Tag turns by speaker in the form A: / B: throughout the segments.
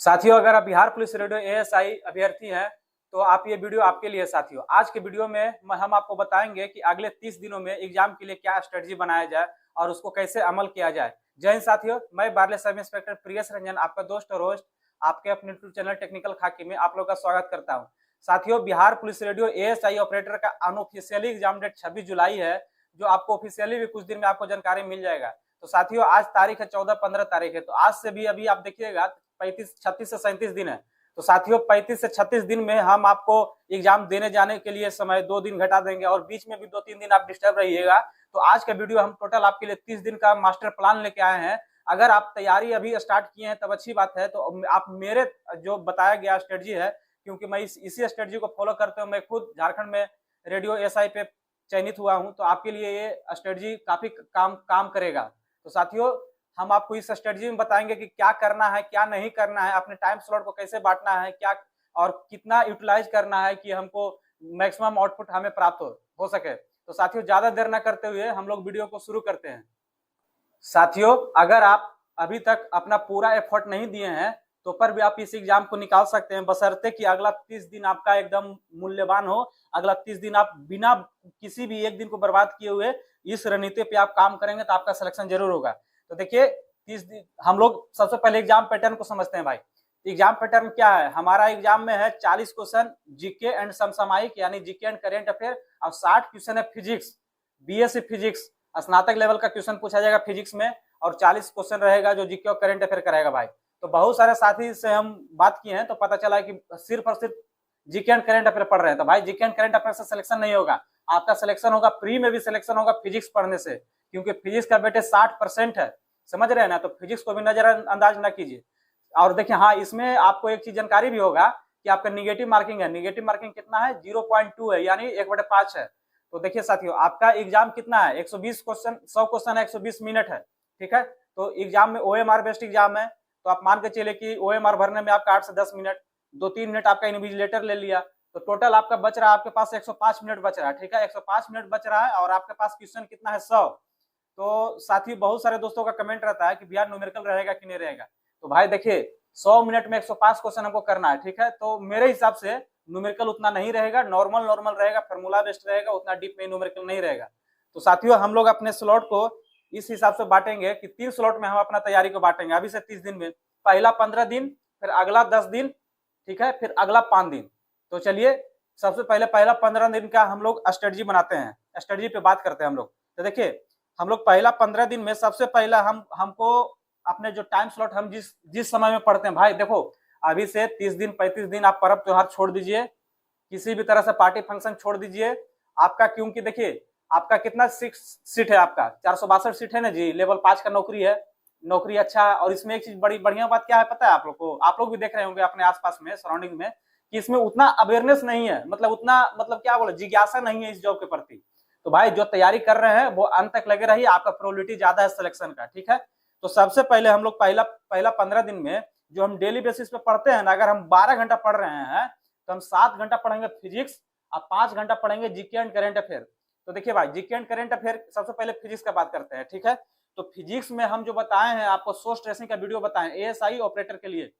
A: साथियों, अगर आप बिहार पुलिस रेडियो एएसआई अभ्यर्थी हैं तो आप ये वीडियो आपके लिए। साथियों, आज के वीडियो में हम आपको बताएंगे कि अगले 30 दिनों में एग्जाम के लिए क्या स्ट्रेटजी बनाया जाए और उसको कैसे अमल किया जाए। जय हिंद साथियों, मैं barley sub inspector Prius Ranjan, आपका दोस्त और होस्ट, आपके अपने यूट्यूब चैनल टेक्निकल खाकी में आप लोग का स्वागत करता हूँ। साथियों, Bihar police radio ASI operator का अनऑफिशियली एग्जाम डेट 26 जुलाई है, जो आपको ऑफिशियली भी कुछ दिन में आपको जानकारी मिल जाएगा। तो साथियों, आज तारीख है 14-15 तारीख है, तो आज से भी अभी आप देखिएगा 36 से 37 दिन है। तो साथियों, 35 से 36 दिन में हम आपको एग्जाम देने जाने के लिए समय 2 दिन घटा देंगे और बीच में भी 2-3 दिन आप डिस्टर्ब रहिएगा। तो आज का वीडियो हम टोटल आपके लिए 30 दिन का मास्टर प्लान लेके आए हैं। अगर आप तैयारी अभी स्टार्ट किए हैं तब अच्छी बात है, तो आप मेरे जो बताया गया स्ट्रेटजी है, क्योंकि मैं इसी स्ट्रेटजी को फॉलो करते हुए मैं खुद झारखंड में रेडियो एसआई पे चयनित हुआ हूं, तो आपके लिए ये स्ट्रेटजी काफी काम करेगा। तो साथियों, हम आपको इस स्ट्रेटजी में बताएंगे कि क्या करना है, क्या नहीं करना है, अपने टाइम स्लॉट को कैसे बांटना है, क्या और कितना यूटिलाइज करना है कि हमको मैक्सिमम आउटपुट हमें प्राप्त हो सके। तो साथियों, ज्यादा देर न करते हुए हम लोग वीडियो को शुरू करते हैं। साथियों, अगर आप अभी तक अपना पूरा एफर्ट नहीं दिए हैं तो पर भी आप इस एग्जाम को निकाल सकते हैं, बशर्ते कि अगला 30 दिन आपका एकदम मूल्यवान हो। अगला 30 दिन आप बिना किसी भी एक दिन को बर्बाद किए हुए इस रणनीति पे आप काम करेंगे तो आपका सिलेक्शन जरूर होगा। तो देखिए, 30 दिन हम लोग सबसे पहले एग्जाम पैटर्न को समझते हैं। भाई, एग्जाम पैटर्न क्या है? हमारा एग्जाम में है 40 क्वेश्चन जीके एंड समसामयिक यानी जीके एंड करेंट अफेयर, और 60 क्वेश्चन है फिजिक्स, बीएससी फिजिक्स, स्नातक लेवल का क्वेश्चन पूछा जाएगा फिजिक्स में, और 40 क्वेश्चन रहेगा जो जीके और करंट अफेयर कराएगा। भाई, तो बहुत सारे साथी से हम बात किए हैं तो पता चला कि सिर्फ और सिर्फ जीके एंड करंट अफेयर पढ़ रहे हैं। तो भाई, जीके एंड करंट अफेयर से सिलेक्शन नहीं होगा, आपका सिलेक्शन होगा प्री में भी सिलेक्शन होगा फिजिक्स पढ़ने से, क्योंकि फिजिक्स का बेटे 60% है। समझ रहे हैं ना? तो फिजिक्स को भी नजरअंदाज ना कीजिए। और देखिए, हाँ, इसमें आपको एक चीज जानकारी भी होगा कि आपका निगेटिव मार्किंग है। निगेटिव मार्किंग कितना है? 0.2 है, यानी 1/5 है। तो देखिए साथियों, आपका एग्जाम कितना है? 120 क्वेश्चन, 100 क्वेश्चन है, 120 मिनट है। ठीक है, तो एग्जाम में ओएमआर बेस्ड एग्जाम है, तो आप मान के चले कि ओएमआर भरने में आपका 8 से 10 मिनट, 2-3 मिनट आपका इन्विजिलेटर ले लिया, तो टोटल आपका बच रहा है, आपके पास 105 मिनट बच रहा है। ठीक है, 105 मिनट बच रहा है और आपके पास क्वेश्चन कितना है? 100। तो साथ ही बहुत सारे दोस्तों का कमेंट रहता है कि भैया न्यूमेरिकल रहेगा कि नहीं रहेगा। तो भाई देखिए, 100 मिनट में 105 क्वेश्चन हमको करना है। ठीक है, तो मेरे हिसाब से न्यूमेरिकल उतना नहीं रहेगा, नॉर्मल रहेगा, फार्मूला बेस्ड रहेगा, उतना डीप में न्यूमेरिकल नहीं रहेगा। तो साथियों, हम लोग अपने स्लॉट को इस हिसाब से बांटेंगे कि 3 स्लॉट में हम अपना तैयारी को बांटेंगे अभी से 30 दिन में। पहला 15 दिन, फिर अगला 10 दिन, ठीक है, फिर अगला 5 दिन। तो चलिए, सबसे पहले पहला 15 दिन का हम लोग स्ट्रेटजी बनाते हैं, स्ट्रेटजी पे बात करते हैं हम लोग। तो देखिए, हम लोग पहला 15 दिन में सबसे पहला हमको अपने जो टाइम स्लॉट हम जिस समय में पढ़ते हैं, भाई देखो, अभी से 30 दिन 35 दिन आप पर्व त्योहार छोड़ दीजिए, किसी भी तरह से पार्टी फंक्शन छोड़ दीजिए आपका, क्योंकि देखिए आपका कितना सीट है? आपका 462 सीट है ना जी। लेवल 5 का नौकरी है, नौकरी अच्छा है। और इसमें एक चीज बड़ी बढ़िया बात क्या है पता है आप लोग को? आप लोग भी देख रहे होंगे अपने आसपास में, सराउंडिंग में, कि इसमें उतना अवेयरनेस नहीं है, मतलब उतना, मतलब क्या बोले, जिज्ञासा नहीं है इस जॉब के प्रति। तो भाई, जो तैयारी कर रहे हैं वो अंत तक लगे रहिए, आपका प्रोबेबिलिटी ज्यादा है सिलेक्शन का। ठीक है, तो सबसे पहले हम लोग पहला 15 दिन में जो हम डेली बेसिस पे पढ़ते हैं ना, अगर हम 12 घंटा पढ़ रहे हैं तो हम 7 घंटा पढ़ेंगे फिजिक्स और 5 घंटा पढ़ेंगे जीके एंड करंट अफेयर। तो देखिए भाई, जीके एंड करंट अफेयर, सबसे पहले फिजिक्स का बात करते हैं। ठीक है, तो फिजिक्स में हम जो बताए हैं आपको, सोर्स ट्रेसिंग का वीडियो बताए एएसआई ऑपरेटर के लिए,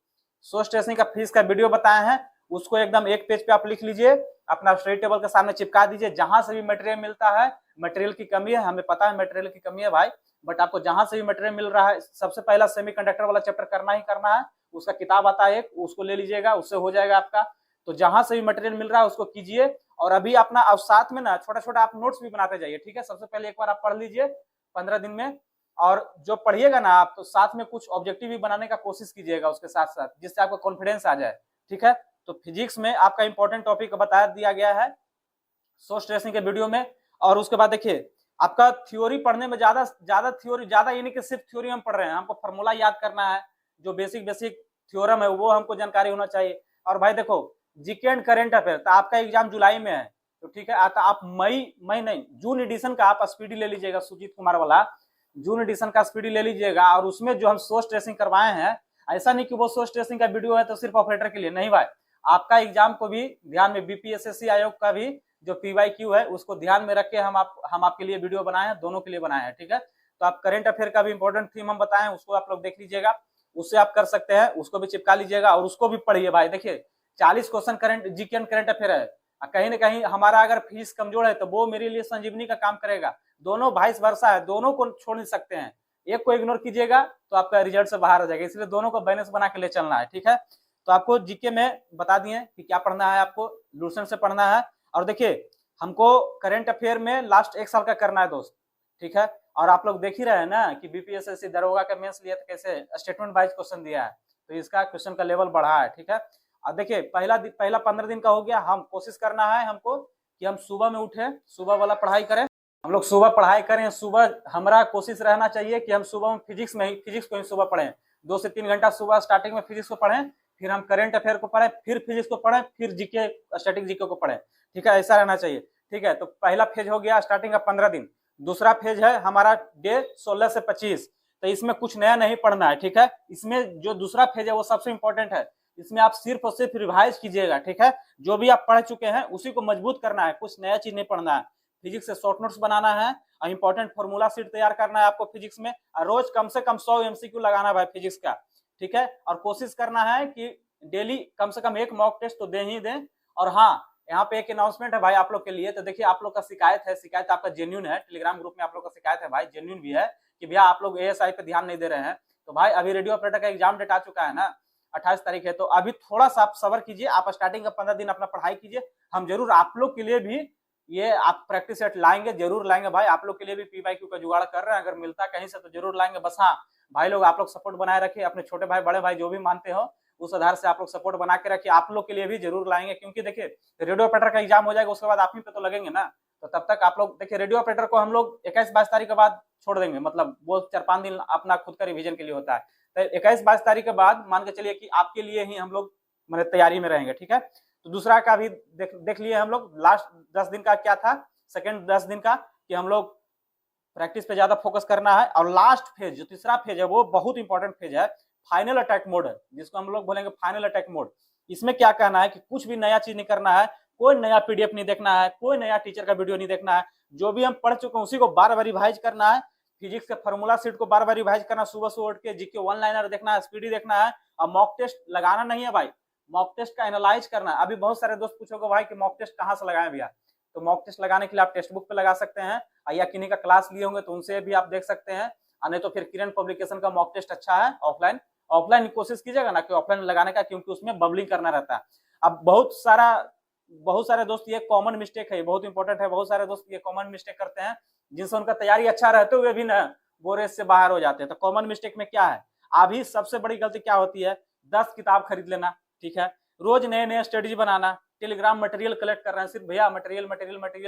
A: सोर्स ट्रेसिंग का फिजिक्स का वीडियो बताए हैं, उसको एकदम एक पेज पे आप लिख लीजिए, अपना स्टडी टेबल के सामने चिपका दीजिए। जहां से भी मटेरियल मिलता है, मटेरियल की कमी है, हमें पता है मटेरियल की कमी है भाई, बट आपको जहां से भी मटेरियल मिल रहा है, सबसे पहला सेमीकंडक्टर वाला चैप्टर करना ही करना है। उसका किताब आता है एक, उसको ले लीजिएगा, उससे हो जाएगा आपका। तो जहां से भी मटेरियल मिल रहा है उसको कीजिए, और अभी अपना अब साथ में ना छोटा छोटा आप नोट्स भी बनाते जाइए। ठीक है, सबसे पहले एक बार आप पढ़ लीजिए 15 दिन में, और जो पढ़िएगा ना आप, तो साथ में कुछ ऑब्जेक्टिव भी बनाने का कोशिश कीजिएगा उसके साथ साथ, जिससे आपको कॉन्फिडेंस आ जाए। ठीक है, तो फिजिक्स में आपका इंपॉर्टेंट टॉपिक बता दिया गया है सोर्स ट्रेसिंग के वीडियो में। और उसके बाद देखिए, आपका थ्योरी पढ़ने में ज्यादा थ्योरी, ज्यादा ये नहीं कि सिर्फ थ्योरी हम पढ़ रहे हैं, हमको फार्मूला याद करना है, जो बेसिक थ्योरम है वो हमको जानकारी होना चाहिए। और भाई देखो, जीके एंड करंट अफेयर, तो आपका एग्जाम जुलाई में है, तो ठीक है, आता आप मई नहीं, जून एडिशन का आप स्पीडी ले लीजिएगा, सुजीत कुमार वाला जून एडिशन का स्पीडी ले लीजिएगा। और उसमें जो हम सोर्स ट्रेसिंग करवाए हैं, ऐसा नहीं कि वो सोर्स ट्रेसिंग का वीडियो है तो सिर्फ ऑपरेटर के लिए नहीं भाई, आपका एग्जाम को भी ध्यान में, बीपीएसएससी आयोग का भी जो पीवाईक्यू है उसको ध्यान में रख के हम आपके लिए वीडियो बनाए हैं, दोनों के लिए बनाए हैं। ठीक है, तो आप करंट अफेयर का भी इंपॉर्टेंट थीम हम बताएं, उसको आप लोग देख लीजिएगा। उससे आप कर सकते हैं, उसको भी चिपका लीजिएगा और उसको भी पढ़िए भाई। देखिए 40 question current GK and current affair है, कहीं ना कहीं हमारा अगर फिजिक्स कमजोर है तो वो मेरे लिए संजीवनी का काम करेगा। दोनों भाइस वर्सा है, दोनों को छोड़ नहीं सकते हैं, एक को इग्नोर कीजिएगा तो आपका रिजल्ट से बाहर आ जाएगा, इसलिए दोनों को बैलेंस बना के ले चलना है, ठीक है। तो आपको जीके में बता दिए कि क्या पढ़ना है, आपको लूसेंट से पढ़ना है। और देखिए हमको करंट अफेयर में लास्ट 1 साल का करना है दोस्त, ठीक है। और आप लोग देख ही रहे हैं ना कि बीपीएससी दरोगा का मेंस लिया तो कैसे स्टेटमेंट वाइज क्वेश्चन दिया है, तो इसका क्वेश्चन का लेवल बढ़ा है, ठीक है। अब देखिए पहला 15 दिन का हो गया, हम कोशिश करना है हमको कि हम सुबह में उठे, सुबह वाला पढ़ाई करें, हम लोग सुबह पढ़ाई करें। सुबह हमारा कोशिश रहना चाहिए कि हम सुबह में फिजिक्स को ही सुबह पढ़ें, 2 से 3 घंटा सुबह स्टार्टिंग में फिजिक्स को पढ़ें, फिर हम करंट अफेयर को पढ़ें, फिर फिजिक्स को पढ़ें, फिर जीके स्टैटिक जीके को पढ़ें, ठीक है। ऐसा रहना चाहिए, ठीक है। तो पहला फेज हो गया स्टार्टिंग का 15 दिन। दूसरा फेज है हमारा डे 16 से 25, तो इसमें कुछ नया नहीं पढ़ना है, ठीक है। इसमें जो दूसरा फेज है वो सबसे इंपॉर्टेंट है, इसमें आप सिर्फ और सिर्फ रिवाइज कीजिएगा, ठीक है। जो भी आप पढ़ चुके हैं उसी को मजबूत करना है, कुछ नया चीज नहीं पढ़ना है। फिजिक्स से शॉर्ट नोट्स बनाना है और इंपॉर्टेंट फॉर्मूला शीट तैयार करना है आपको फिजिक्स में, और रोज कम से कम 100 एमसीक्यू लगाना है भाई फिजिक्स का, ठीक है। और कोशिश करना है कि डेली कम से कम एक मॉक टेस्ट तो दे ही दें। और हाँ, यहाँ पे एक अनाउंसमेंट है भाई आप लोग के लिए, तो देखिए आप लोग का शिकायत है, शिकायत आपका जेन्युइन है, टेलीग्राम ग्रुप में आप लोग का शिकायत है भाई, जेन्युइन भी है कि भैया आप लोग एएसआई पे ध्यान नहीं दे रहे हैं। तो भाई अभी रेडियो ऑपरेटर का एग्जाम डेट आ चुका है ना, 28 तारीख है, तो अभी थोड़ा सा आप सब्र कीजिए, आप स्टार्टिंग का 15 दिन अपना पढ़ाई कीजिए। हम जरूर आप लोग के लिए भी ये आप प्रैक्टिस सेट लाएंगे, जरूर लाएंगे भाई, आप लोग के लिए भी पीवाईक्यू का जुगाड़ कर रहे हैं, अगर मिलता कहीं से तो जरूर लाएंगे। बस हाँ भाई लोग, आप लोग सपोर्ट बनाए रखिए, अपने छोटे भाई बड़े भाई जो भी मानते हो उस आधार से आप लोग सपोर्ट बना के रखिए, आप लोग के लिए भी जरूर लाएंगे। क्योंकि देखिए रेडियो ऑपरेटर का एग्जाम हो जाएगा उसके बाद आप ही पे तो लगेंगे ना, तो तब तक आप लोग देखिए रेडियो ऑपरेटर को हम लोग 21-22 तारीख के बाद छोड़ देंगे, मतलब वो 4-5 दिन अपना खुद का रिवीजन के लिए होता है, तो 21-22 तारीख के बाद मान के चलिए कि आपके लिए ही हम लोग मतलब तैयारी में रहेंगे, ठीक है। तो दूसरा का भी देख लिए हम लोग, लास्ट 10 दिन का क्या था, सेकेंड 10 दिन का, कि हम लोग प्रैक्टिस पे ज्यादा फोकस करना है। और लास्ट फेज जो तीसरा फेज है वो बहुत इंपॉर्टेंट फेज है, फाइनल अटैक मोड है, जिसको हम लोग बोलेंगे फाइनल अटैक मोड। इसमें क्या कहना है कि कुछ भी नया चीज नहीं करना है, कोई नया पीडीएफ नहीं देखना है, कोई नया टीचर का वीडियो नहीं देखना है, जो भी हम पढ़ चुके हैं उसी को बार बार रिवाइज करना है। फिजिक्स के फॉर्मूला शीट को बार बार रिवाइज करना, सुबह से उठ के जीके वन लाइनर देखना है, स्पीडी देखना है, और मॉक टेस्ट लगाना नहीं है भाई, मॉक टेस्ट का एनालाइज करना है। अभी बहुत सारे दोस्त पूछोगे भाई कि मॉक टेस्ट कहाँ से लगाए भैया, तो मॉक टेस्ट लगाने के लिए आप टेक्स्ट बुक पे लगा सकते हैं, या किन्हीं का क्लास लिए होंगे तो उनसे भी आप देख सकते हैं, नहीं तो फिर किरण पब्लिकेशन का मॉक टेस्ट अच्छा है। ऑफलाइन ऑफलाइन कोशिश कीजिएगा ना कि ऑफलाइन लगाने का, क्योंकि उसमें बबलिंग करना रहता है। अब बहुत सारे दोस्त ये कॉमन मिस्टेक है, बहुत इंपॉर्टेंट है, बहुत सारे दोस्त ये कॉमन मिस्टेक करते हैं जिनसे उनका तैयारी अच्छा रहते हुए भी ना वो रेस से बाहर हो जाते हैं। तो कॉमन मिस्टेक में क्या है, अभी सबसे बड़ी गलती क्या होती है, 10 किताब खरीद लेना, ठीक है, रोज नए नए स्टडीज बनाना, टेलीग्राम मटेरियल कलेक्ट कर रहे हैं सिर्फ भैया, मटेरियल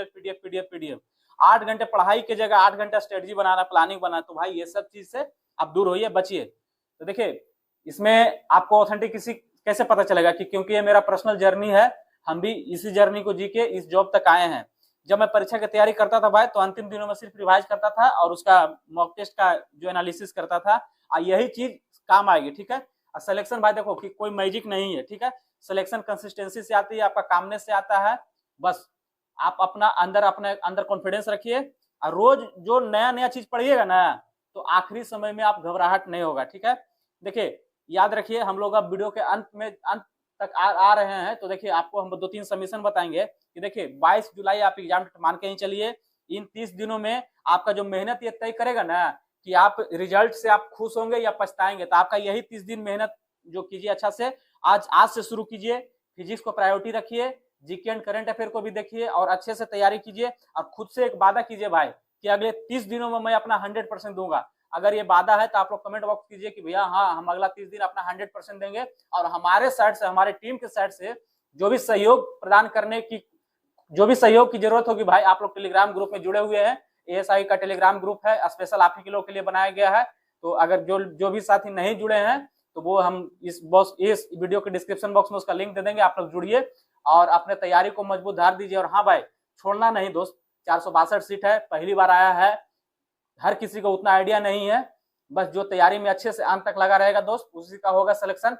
A: पीडीएफ 8 घंटे पढ़ाई की जगह 8 घंटा स्ट्रेटजी बनाना, प्लानिंग बनाना। तो भाई ये सब चीज से आप दूर होइए, बचिए। तो देखिए इसमें आपको ऑथेंटिसिटी कैसे पता चलेगा कि क्योंकि ये मेरा पर्सनल जर्नी है, हम भी इसी जर्नी को जी के इस जॉब तक आए हैं। जब मैं परीक्षा की तैयारी करता था भाई तो अंतिम दिनों में सिर्फ रिवाइज करता था और उसका मॉक टेस्ट का जो एनालिसिस करता था, यही चीज काम आएगी, ठीक है। और सिलेक्शन भाई देखो कि कोई मैजिक नहीं है, ठीक है, सिलेक्शन कंसिस्टेंसी से आती है, आपका कामनेस से आता है। बस आप अपने अंदर कॉन्फिडेंस रखिए और रोज जो नया नया चीज पढ़िएगा ना तो आखिरी समय में आप घबराहट नहीं होगा, ठीक है। देखिए याद रखिए, हम लोग अब वीडियो के अंत तक आ रहे हैं, तो देखिए आपको हम 2-3 सबमिशन बताएंगे कि देखिए 22 जुलाई आप एग्जाम मान के ही चलिए, इन 30 दिनों में आपका जो मेहनत ये तय करेगा ना कि आप रिजल्ट से आप खुश होंगे या पछताएंगे। तो आपका यही 30 दिन मेहनत जो कीजिए अच्छा से, आज से शुरू कीजिए, फिजिक्स को प्रायोरिटी रखिए, जीके एंड करंट अफेयर को भी देखिए और अच्छे से तैयारी कीजिए। और खुद से एक वादा कीजिए भाई कि अगले 30 दिनों में मैं अपना 100% दूंगा। अगर ये वादा है तो आप लोग कमेंट बॉक्स कीजिए कि भैया हाँ, हम अगला 30 दिन अपना 100% देंगे। और हमारे साइड से, हमारे टीम के साइड से जो भी सहयोग प्रदान करने की, जो भी सहयोग की जरूरत होगी भाई, आप लोग टेलीग्राम ग्रुप में जुड़े हुए हैं, एएसआई का टेलीग्राम ग्रुप है, स्पेशल आप ही लोग के लिए बनाया गया है। तो अगर जो भी साथी नहीं जुड़े हैं तो वो हम इस वीडियो के डिस्क्रिप्शन बॉक्स में उसका लिंक दे देंगे, आप लोग जुड़िए और अपने तैयारी को मजबूत धार दीजिए। और हाँ भाई, छोड़ना नहीं दोस्त, 462 सीट है, पहली बार आया है, हर किसी को उतना आइडिया नहीं है, बस जो तैयारी में अच्छे से अंत तक लगा रहेगा दोस्त उसी का होगा सिलेक्शन।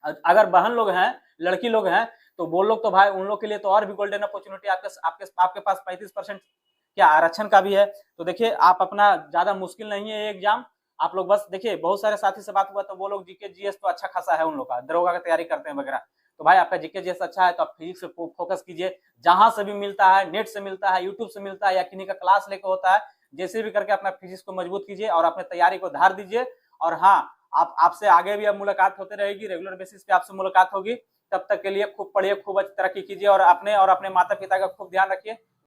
A: अगर बहन लोग हैं, लड़की लोग हैं, तो वो लोग तो भाई उन लोग के लिए तो और भी गोल्डन अपॉर्चुनिटी आपके पास 35% क्या आरक्षण का भी है। तो देखिए आप अपना, ज्यादा मुश्किल नहीं है ये एग्जाम, आप लोग बस देखिए, बहुत सारे साथी से बात हुआ तो वो लोग जीके जीएस तो अच्छा खासा है उन लोग का, दरोगा की तैयारी करते हैं वगैरह। तो भाई आपका जीके जीएस अच्छा है तो आप फिजिक्स पे फोकस कीजिए, जहां से भी मिलता है, नेट से मिलता है, यूट्यूब से मिलता है, या किन्हीं का क्लास लेकर होता है, जैसे भी करके अपना फिजिक्स को मजबूत कीजिए और अपने तैयारी को धार दीजिए। और हाँ, आप आपसे आगे भी अब मुलाकात होते रहेगी, रेगुलर बेसिस पे आपसे मुलाकात होगी। तब तक के लिए खूब पढ़िए, खूब अच्छी तरक्की कीजिए और अपने माता पिता का खूब ध्यान रखिए।